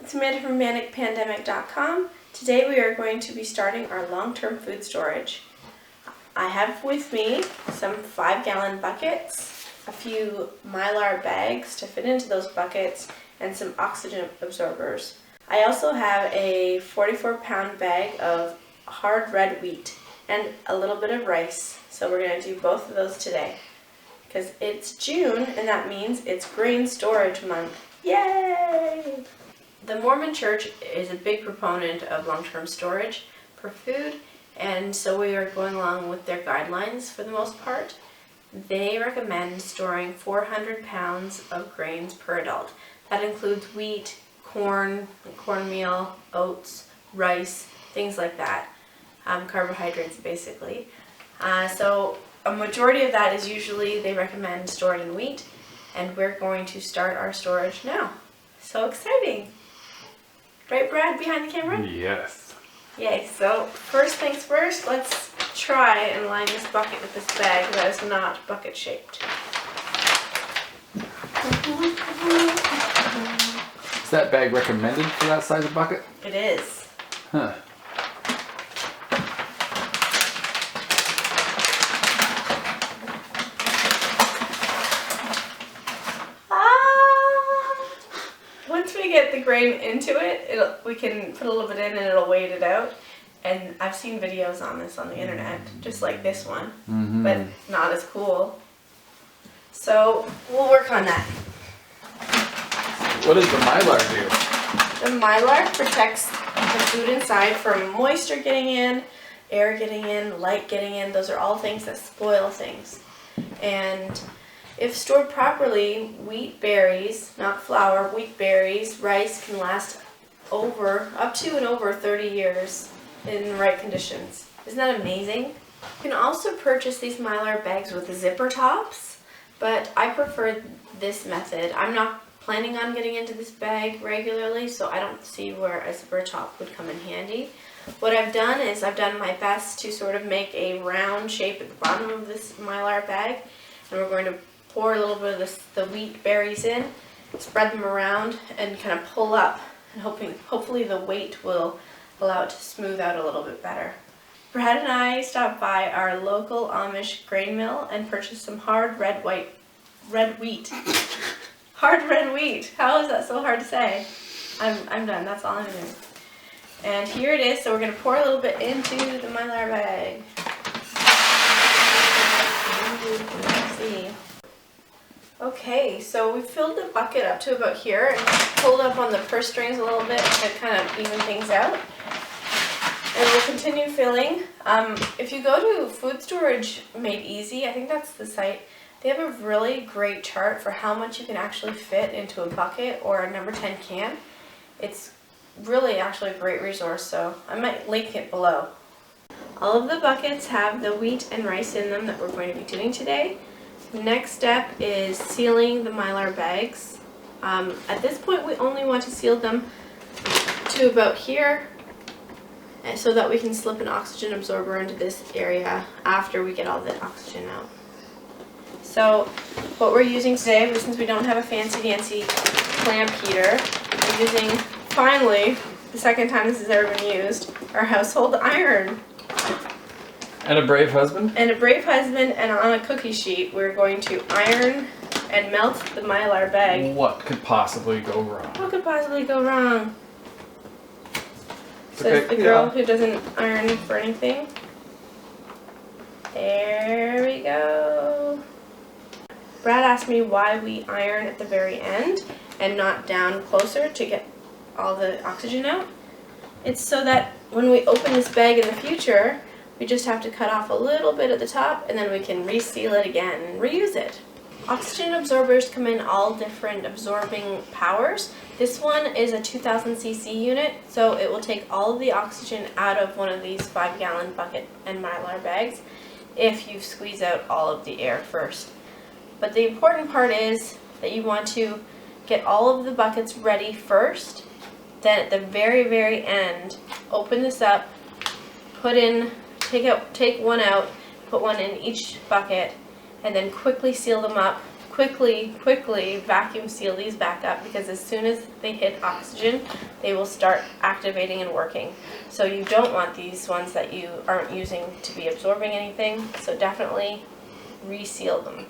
it's Amanda from ManicPandemic.com. Today we are going to be starting our long-term food storage. I have with me some 5-gallon buckets, a few Mylar bags to fit into those buckets, and some oxygen absorbers. I also have a 44-pound bag of hard red wheat and a little bit of rice. So we're going to do both of those today because it's June and that means it's grain storage month. Yay! The Mormon Church is a big proponent of long-term storage for food, and so we are going along with their guidelines for the most part. They recommend storing 400 pounds of grains per adult. That includes wheat, cornmeal, oats, rice, things like that. Carbohydrates basically. So a majority of that is usually they recommend stored in wheat, and we're going to start our storage now. So exciting! Right, Brad, behind the camera? Yes. Yay, so first things first, let's try and line this bucket with this bag that is not bucket shaped. Is that bag recommended for that size of bucket? It is. Huh. Once we get the grain into it, we can put a little bit in and it'll weight it out. And I've seen videos on this on the internet, just like this one, but not as cool. So we'll work on that. What does the Mylar do? The Mylar protects the food inside from moisture getting in, air getting in, light getting in. Those are all things that spoil things. And if stored properly, wheat berries, not flour, wheat berries, rice can last up to and over 30 years in the right conditions. Isn't that amazing? You can also purchase these Mylar bags with zipper tops, but I prefer this method. I'm not planning on getting into this bag regularly, so I don't see where a zipper top would come in handy. What I've done is I've done my best to sort of make a round shape at the bottom of this Mylar bag, and we're going to pour a little bit of the wheat berries in, spread them around, and kind of pull up, and hopefully the weight will allow it to smooth out a little bit better. Brad and I stopped by our local Amish grain mill and purchased some hard red wheat. Hard red wheat. How is that so hard to say? I'm done. That's all I'm doing. And here it is. So we're going to pour a little bit into the Mylar bag. Let's see. Okay, so we filled the bucket up to about here and pulled up on the purse strings a little bit to kind of even things out. And we'll continue filling. If you go to Food Storage Made Easy, I think that's the site, they have a really great chart for how much you can actually fit into a bucket or a number 10 can. It's really actually a great resource, so I might link it below. All of the buckets have the wheat and rice in them that we're going to be doing today. The next step is sealing the Mylar bags. At this point we only want to seal them to about here, and so that we can slip an oxygen absorber into this area after we get all the oxygen out. So what we're using today, since we don't have a fancy clamp heater, we're using, finally, the second time this has ever been used, our household iron. And a brave husband? And a brave husband, and on a cookie sheet, we're going to iron and melt the Mylar bag. What could possibly go wrong? What could possibly go wrong? Says the girl who doesn't iron for anything. There we go. Brad asked me why we iron at the very end and not down closer to get all the oxygen out. It's so that when we open this bag in the future, we just have to cut off a little bit at the top and then we can reseal it again and reuse it. Oxygen absorbers come in all different absorbing powers. This one is a 2000 cc unit, so it will take all of the oxygen out of one of these 5-gallon bucket and Mylar bags if you squeeze out all of the air first. But the important part is that you want to get all of the buckets ready first, then at the very end, open this up, take one out, put one in each bucket, and then quickly seal them up, quickly vacuum seal these back up, because as soon as they hit oxygen, they will start activating and working. So you don't want these ones that you aren't using to be absorbing anything, so definitely reseal them.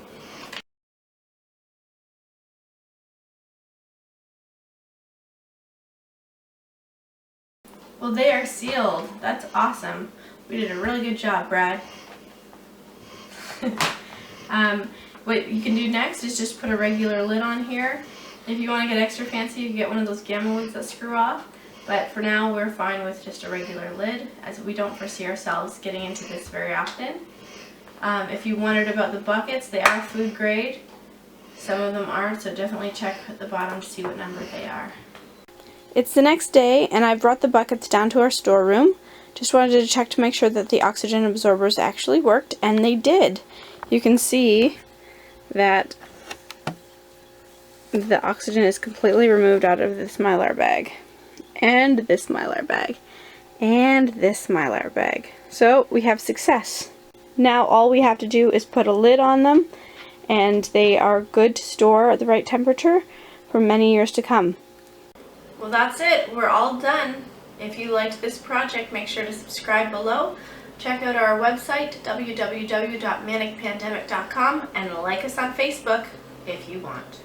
Well, they are sealed. That's awesome. We did a really good job, Brad. What you can do next is just put a regular lid on here. If you want to get extra fancy, you can get one of those gamma lids that screw off. But for now, we're fine with just a regular lid, as we don't foresee ourselves getting into this very often. If you wondered about the buckets, they are food grade. Some of them aren't, so definitely check at the bottom to see what number they are. It's the next day, and I brought the buckets down to our storeroom. Just wanted to check to make sure that the oxygen absorbers actually worked, and they did. You can see that the oxygen is completely removed out of this Mylar bag, and this Mylar bag, and this Mylar bag. So we have success. Now all we have to do is put a lid on them, and they are good to store at the right temperature for many years to come. Well, that's it. We're all done. If you liked this project, make sure to subscribe below. Check out our website, www.manicpandemic.com, and like us on Facebook if you want.